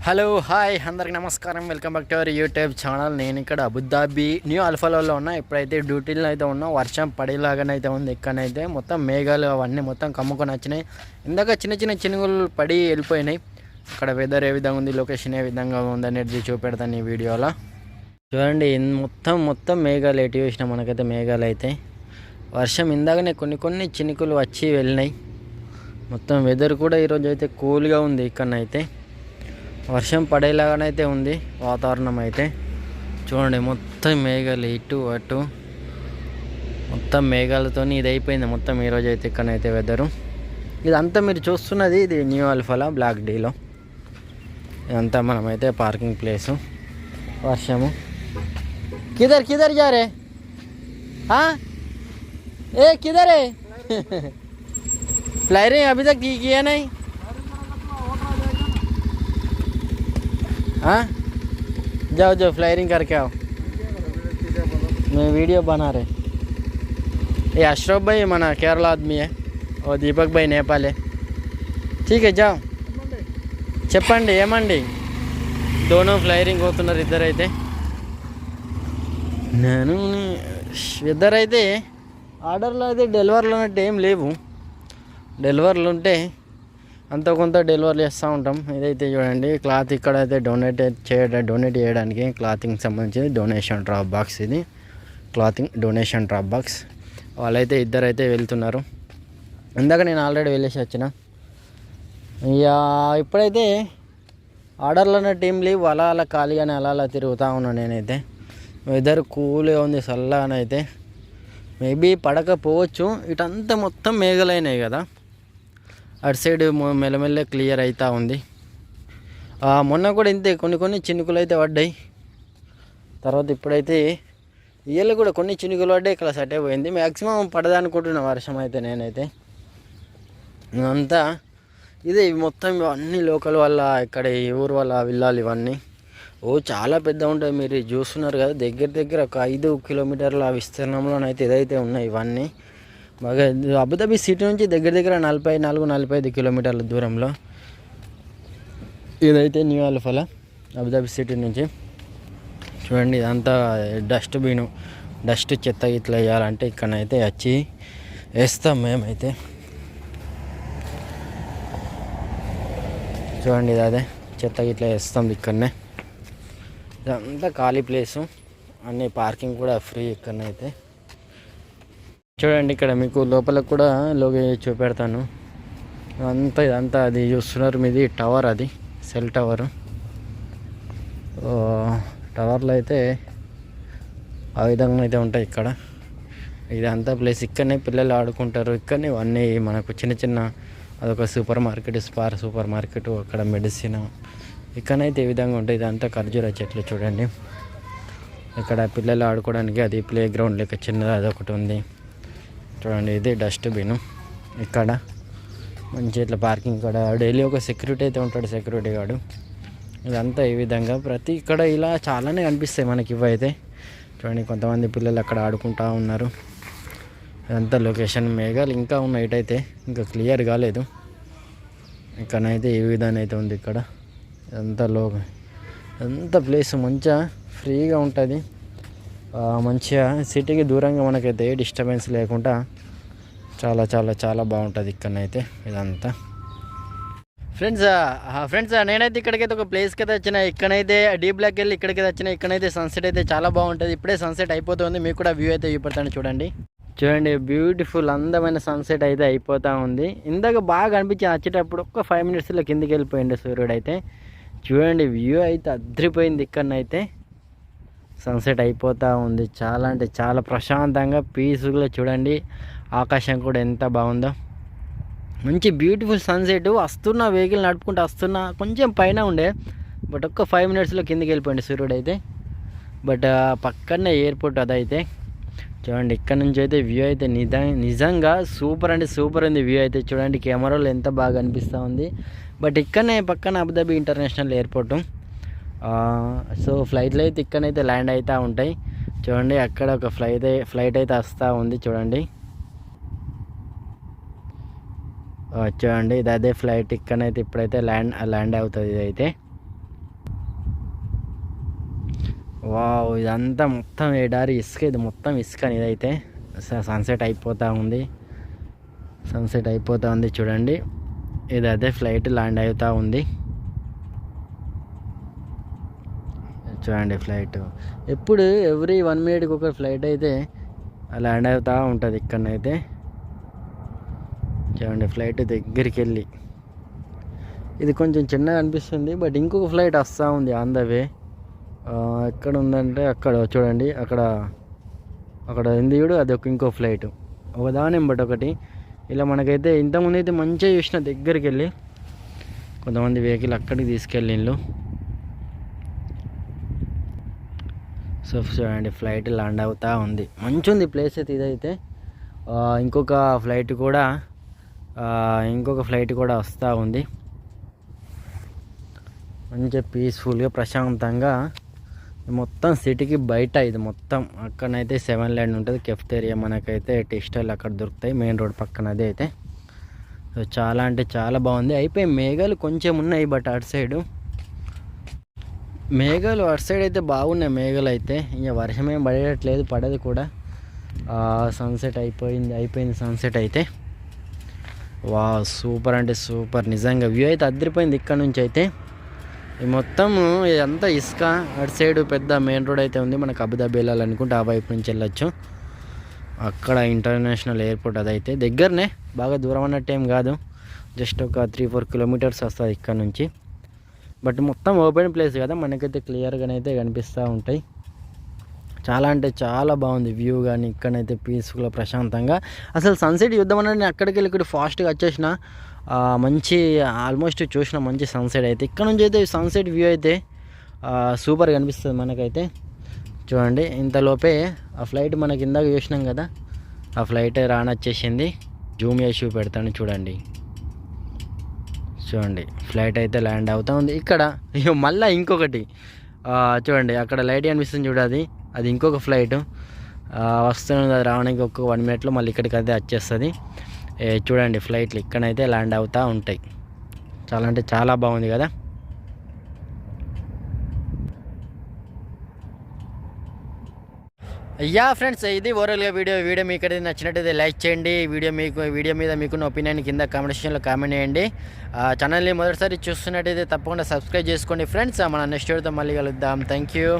Hello hi అందరికి నమస్కారం. Welcome back to our YouTube channel. నేను ఇక్కడ అబుదాబి న్యూ అల్ఫాలో ఉన్నా. ఇప్పుడైతే డ్యూటీలో అయితే ఉన్నా. వర్షం పడేలాగానైతే ఉంది. ఇక్కడనైతే మొత్తం మేఘాలు అవన్నీ మొత్తం కమ్ముకొని వచ్చినాయి. ఇందాక చిన్న చిన్న చినుకులు పడి వెళ్ళిపోయినాయి. అక్కడ వెదర్ ఏ విధంగా ఉంది, లొకేషన్ ఏ విధంగా ఉంది అనేది చూపెడతాను ఈ వీడియోలో. చూడండి, మొత్తం మేఘాలు ఎటు చూసినా మనకైతే మేఘాలు అయితే. వర్షం ఇందాకనే కొన్ని చినుకులు వచ్చి వెళ్ళినాయి. మొత్తం వెదర్ కూడా ఈరోజు అయితే కూల్గా ఉంది. ఇక్కడనైతే వర్షం పడేలాగానైతే ఉంది వాతావరణం అయితే. చూడండి, మొత్తం మేఘాలు ఇటు అటు మొత్తం మేఘాలతో ఇది అయిపోయింది మొత్తం ఈరోజు అయితే. ఇక్కడైతే వెదరు ఇదంతా మీరు చూస్తున్నది ఇది న్యూ అల్ఫాలా బ్లాక్ డీలో. ఇదంతా మనమైతే పార్కింగ్ ప్లేసు. వర్షము కిదర్ కిదర్ జారే ఏ కిదర్ है फ्लायरिंग अभी तक किया नहीं. हाँ जाओ जाओ फ्लायरिंग करके आओ. मैं वीडियो बना रहे. ये अशरफ भाई मना केरला आदमी है और दीपक भाई नेपाल है. ठीक है जाओ చెప్పండి ఏమండి. దోనో ఫ్లైరింగ్ అవుతున్నారు ఇద్దరైతే. నేను ఇద్దరైతే ఆర్డర్లో అయితే డెలివర్లు అన్నట్టు ఏం లేవు. డెలివర్లు ఉంటే అంత కొంత డెలివరీ చేస్తూ ఉంటాం. ఇదైతే చూడండి, క్లాత్ ఇక్కడైతే డొనేట్ చేయడానికి క్లాతింగ్ సంబంధించి డొనేషన్ డ్రాప్ బాక్స్. ఇది క్లాతింగ్ డొనేషన్ డ్రాప్ బాక్స్. వాళ్ళైతే ఇద్దరైతే వెళ్తున్నారు. ఇందాక నేను ఆల్రెడీ వెళ్ళేసి వచ్చిన. ఇక ఇప్పుడైతే ఆర్డర్లు అన్న టీం లేవు. అలా ఖాళీగానే అలా తిరుగుతూ ఉన్నాను నేనైతే. వెదర్ కూల్గా ఉంది, చల్లగానైతే. మేబీ పడకపోవచ్చు. ఇటంతా మొత్తం మేఘలైనాయి కదా, అటు సైడ్ మెల్లమెల్ల క్లియర్ అవుతూ ఉంది. మొన్న కూడా ఇంతే కొన్ని చినుకులు అయితే పడ్డాయి. తర్వాత ఇప్పుడైతే ఇయ్యలు కూడా కొన్ని చినుకులు పడ్డాయి. ఇక్కడ సెట్ అయిపోయింది. మ్యాక్సిమం పడదనుకుంటున్నా వర్షం అయితే నేనైతే. అంతా ఇదే మొత్తం అన్ని లోకల్ వల్ల ఇక్కడ ఈ ఊరు వల్ల విల్లాలు ఇవన్నీ చాలా పెద్ద ఉంటాయి. మీరు చూస్తున్నారు కదా, దగ్గర ఒక 5 కిలోమీటర్ల విస్తీర్ణంలోనైతే ఇదైతే ఉన్నాయి ఇవన్నీ. బాగా అబుదాబి సిటీ నుంచి దగ్గర 44-45 కిలోమీటర్ల దూరంలో ఇదైతే న్యూ అల్ఫాలా అబుదాబి సిటీ నుంచి. చూడండి, ఇదంతా డస్ట్ చెత్త ఇట్లా వేయాలంటే ఇక్కడనైతే వచ్చి వేస్తాం మేమైతే. చూడండి, ఇది అదే చెత్త ఇట్లా వేస్తాం ఇక్కడనే. ఇదంతా ఖాళీ ప్లేసు, అన్ని పార్కింగ్ కూడా ఫ్రీ ఇక్కడనైతే. చూడండి, ఇక్కడ మీకు లోపల కూడా చూపెడతాను. ఇదంతా అది చూస్తున్నారు మీది టవర్, అది సెల్ టవరు. టవర్లో అయితే ఆ విధంగా అయితే ఉంటాయి ఇక్కడ. ఇదంతా ప్లేస్ ఇక్కడనే పిల్లలు ఆడుకుంటారు. ఇక్కడనే అన్నీ మనకు చిన్న అదొక సూపర్ మార్కెట్, అక్కడ మెడిసిన్ ఇక్కడనైతే ఈ విధంగా ఉంటాయి. ఇదంతా ఖర్జూర చెట్లు చూడండి. ఇక్కడ పిల్లలు ఆడుకోవడానికి అది ప్లే గ్రౌండ్ లెక్క చిన్నది అదొకటి ఉంది. చూడండి, ఇది డస్ట్బిన్. ఇక్కడ మంచి ఇట్లా పార్కింగ్ కూడా డైలీ ఒక సెక్యూరిటీ అయితే ఉంటాడు, సెక్యూరిటీ గార్డు. ఇదంతా ఈ విధంగా ప్రతి ఇక్కడ ఇలా చాలానే కనిపిస్తాయి మనకి ఇవైతే. చూడండి, కొంతమంది పిల్లలు అక్కడ ఆడుకుంటూ ఉన్నారు. ఇదంతా లొకేషన్. మేఘాలు ఇంకా ఉన్నాయి, ఇటైతే ఇంకా క్లియర్ కాలేదు. ఇక్కడనైతే ఈ విధంగా అయితే ఉంది. ఇక్కడ ఎంత ప్లేస్ మంచిగా ఫ్రీగా ఉంటుంది. మంచిగా సిటీకి దూరంగా మనకైతే ఏ డిస్టర్బెన్స్ లేకుండా చాలా బాగుంటుంది ఇక్కడనైతే ఇదంతా. ఫ్రెండ్స్ నేనైతే ఇక్కడికైతే ఒక ప్లేస్కి అయితే వచ్చిన. ఇక్కడైతే డీ బ్లాక్ వెళ్ళి ఇక్కడికైతే వచ్చిన. ఇక్కడైతే సన్సెట్ అయితే చాలా బాగుంటుంది. ఇప్పుడే సన్సెట్ అయిపోతుంది. మీకు కూడా వ్యూ అయితే చూపెడతాను. చూడండి, బ్యూటిఫుల్ అందమైన సన్సెట్ అయితే అయిపోతూ ఉంది. ఇందాక బాగా అనిపించింది వచ్చేటప్పుడు. ఒక్క 5 మినిట్స్లో కిందికి వెళ్ళిపోయింది సూర్యుడు అయితే. చూడండి, వ్యూ అయితే అద్రిపోయింది. ఇక్కడనైతే సన్సెట్ అయిపోతూ ఉంది. చాలా అంటే చాలా ప్రశాంతంగా పీస్ఫుల్గా. చూడండి, ఆకాశం కూడా ఎంత బాగుందో. మంచి బ్యూటిఫుల్ సన్సెట్. వస్తున్నా వెహికల్ నడుపుకుంటూ వస్తున్నా, కొంచెం పైన ఉండే, బట్ ఒక్క 5 మినిట్స్లో కిందికి వెళ్ళిపోయింది సూర్యుడు అయితే. బట్ పక్కనే ఎయిర్పోర్ట్ అదైతే. చూడండి, ఇక్కడ నుంచి అయితే వ్యూ అయితే నిజంగా సూపర్ అంటే సూపర్ ఉంది వ్యూ అయితే. చూడండి, కెమెరాలో ఎంత బాగా అనిపిస్తూ ఉంది. బట్ ఇక్కడనే పక్కన అబుదాబి ఇంటర్నేషనల్ ఎయిర్పోర్టు. సో ఫ్లైట్లు అయితే ఇక్కడైతే ల్యాండ్ అవుతూ ఉంటాయి. చూడండి, అక్కడ ఒక ఫ్లైట్ అయితే వస్తూ ఉంది. చూడండి, చూడండి ఇది అదే ఫ్లైట్ ఇక్కడైతే ఇప్పుడైతే ల్యాండ్ అవుతుంది. ఇదైతే వావ్, ఇదంతా మొత్తం ఎడారి ఇసుక, ఇది మొత్తం ఇసుక. ఇదైతే సన్సెట్ అయిపోతూ ఉంది, సన్సెట్ అయిపోతూ ఉంది చూడండి. ఇది అదే ఫ్లైట్ ల్యాండ్ అవుతూ ఉంది చూడండి. ఫ్లైట్ ఎప్పుడు ఎవ్రీ 1 మినిట్కి ఒక ఫ్లైట్ అయితే ల్యాండ్ అవుతూ ఉంటుంది ఇక్కడనైతే చూడండి. ఫ్లైట్ దగ్గరికి వెళ్ళి ఇది కొంచెం చిన్నగా అనిపిస్తుంది, బట్ ఇంకొక ఫ్లైట్ వస్తూ ఉంది ఆన్ ద వే. ఎక్కడ ఉందంటే అక్కడ చూడండి, అక్కడ ఉంది చూడు, అది ఇంకో ఫ్లైట్, ఒకదాని బట్ ఒకటి. ఇలా మనకైతే ఇంతకుముందు అయితే మంచిగా చూసిన దగ్గరికి వెళ్ళి కొంతమంది వెహికల్ అక్కడికి తీసుకెళ్ళిండ్రు. సో చూడండి ఫ్లైట్ ల్యాండ్ అవుతూ ఉంది. మంచి ఉంది ప్లేస్ అయితే ఇదైతే. ఇంకొక ఫ్లైట్ కూడా వస్తూ ఉంది. మంచిగా పీస్ఫుల్గా ప్రశాంతంగా మొత్తం సిటీకి బయట ఇది మొత్తం. అక్కడనైతే 7 ల్యాండ్ ఉంటుంది, కెఫ్టేరియా మనకైతే టీ స్టాల్ అక్కడ దొరుకుతాయి మెయిన్ రోడ్ పక్కన. అదే అయితే సో చాలా అంటే చాలా బాగుంది. అయిపోయి మేఘాలు కొంచెం ఉన్నాయి, బట్ అటు సైడ్ అయితే బాగున్నాయి మేఘాలు అయితే. ఇంకా వర్షం ఏం పడేటట్లేదు, పడదు కూడా. సన్సెట్ అయిపోయింది సన్సెట్ అయితే. వా, సూపర్ అంటే సూపర్, నిజంగా వ్యూ అయితే అదిరిపోయింది ఇక్కడ నుంచి అయితే. ఈ మొత్తం ఇదంతా ఇసుక. అటు సైడ్ పెద్ద మెయిన్ రోడ్ అయితే ఉంది, మనకు అబుదాబి వెళ్ళాలనుకుంటే ఆ వైపు నుంచి వెళ్ళొచ్చు. అక్కడ ఇంటర్నేషనల్ ఎయిర్పోర్ట్ అదైతే దగ్గరనే, బాగా దూరం అన్నట్టు ఏం కాదు, జస్ట్ ఒక 3-4 కిలోమీటర్స్ వస్తుంది ఇక్కడ నుంచి. బట్ మొత్తం ఓపెన్ ప్లేస్ కదా, మనకైతే క్లియర్గానైతే కనిపిస్తూ ఉంటాయి. చాలా అంటే చాలా బాగుంది వ్యూ కానీ ఇక్కడైతే పీస్ఫుల్గా ప్రశాంతంగా. అసలు సన్సెట్ చూద్దామన్నా నేను అక్కడికి వెళ్ళి ఇక్కడ ఫాస్ట్గా వచ్చేసిన. మంచి ఆల్మోస్ట్ చూసిన మంచి సన్సెట్ అయితే. ఇక్కడ నుంచి అయితే సన్సెట్ వ్యూ అయితే సూపర్గా కనిపిస్తుంది మనకైతే చూడండి. ఇంతలోపే ఆ ఫ్లైట్ మనకి ఇందాక చూసినాం కదా, ఆ ఫ్లైట్ రానొచ్చేసింది. జూమ్ చేసి పెడతాను చూడండి. ఫ్లైట్ అయితే ల్యాండ్ అవుతూ ఉంది ఇక్కడ. మళ్ళీ ఇంకొకటి చూడండి, అక్కడ లైట్ కనిపిస్తుంది చూడాలి, అది ఇంకొక ఫ్లైట్ వస్తుంది. అది రావడానికి ఒక 1 మినిట్లో మళ్ళీ ఇక్కడికి అయితే వచ్చేస్తుంది. చూడండి ఫ్లైట్లు ఇక్కడైతే ల్యాండ్ అవుతూ ఉంటాయి. చాలా అంటే చాలా బాగుంది కదా. యా ఫ్రెండ్స్, ఇది ఓవరాల్గా వీడియో మీకు అయితే నచ్చినట్టయితే లైక్ చేయండి. వీడియో మీద మీకున్న ఒపీనియన్ కింద కామెంట్ సెక్షన్లో కామెంట్ చేయండి. ఛానల్ని మొదటిసారి చూస్తున్నట్టయితే తప్పకుండా సబ్స్క్రైబ్ చేసుకోండి ఫ్రెండ్స్. మన నెక్స్ట్ వీడియోతో మళ్ళీ కలుద్దాం. Thank you.